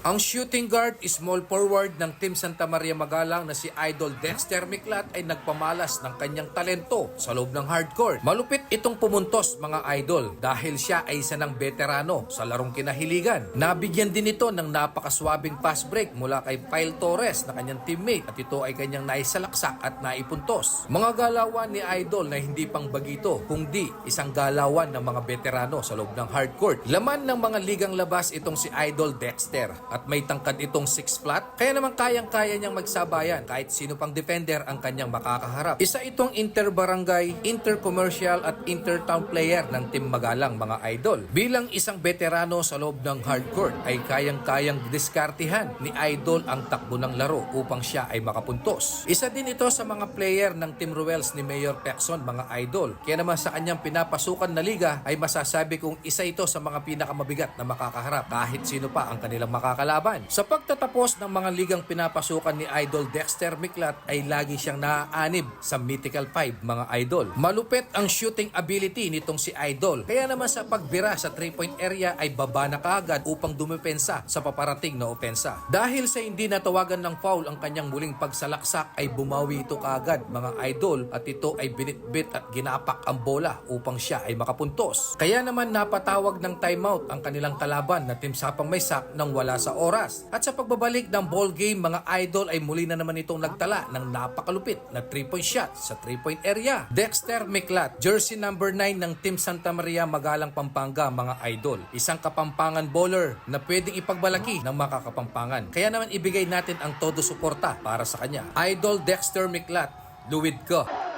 Ang shooting guard, small forward ng Team Santa Maria Magalang na si Idol Dexter Miklat ay nagpamalas ng kanyang talento sa loob ng hardcourt. Malupit itong pumuntos mga idol dahil siya ay isa ng veterano sa larong kinahiligan. Nabigyan din ito ng napakaswabing pass break mula kay Pyle Torres na kanyang teammate at ito ay kanyang naisalaksak at naipuntos. Mga galawan ni Idol na hindi pang bagito kundi isang galawan ng mga veterano sa loob ng hardcourt. Laman ng mga ligang labas itong si Idol Dexter. At may tangkad itong 6 flat, kaya naman kayang-kaya niyang magsabayan kahit sino pang defender ang kanyang makakaharap. Isa itong inter-barangay, inter-commercial at inter-town player ng Team Magalang mga idol. Bilang isang veterano sa loob ng hardcourt ay kayang-kayang diskartihan ni Idol ang takbo ng laro upang siya ay makapuntos. Isa din ito sa mga player ng Team Ruels ni Mayor Pecson mga idol. Kaya naman sa kanyang pinapasukan na liga ay masasabi kong isa ito sa mga pinakamabigat na makakaharap kahit sino pa ang kanilang makakalaban. Sa pagtatapos ng mga ligang pinapasukan ni Idol Dexter Miklat ay lagi siyang naaanib sa Mythical 5 mga idol. Malupit ang shooting ability nitong si Idol. Kaya naman sa pagbira sa 3-point area ay baba na kaagad upang dumepensa sa paparating na opensa. Dahil sa hindi natawagan ng foul ang kanyang muling pagsalaksak ay bumawi ito kaagad mga idol at ito ay binitbit at ginapak ang bola upang siya ay makapuntos. Kaya naman napatawag ng timeout ang kanilang kalaban na Team Sapang Maysak nang wala sa oras. At sa pagbabalik ng ball game mga idol ay muli na naman itong nagtala ng napakalupit na 3-point shot sa 3-point area. Dexter Miklat, jersey number 9 ng Team Santa Maria Magalang Pampanga mga idol. Isang kapampangan bowler na pwedeng ipagbalaki ng makakapampangan. Kaya naman ibigay natin ang todo suporta para sa kanya. Idol Dexter Miklat, luwid ka.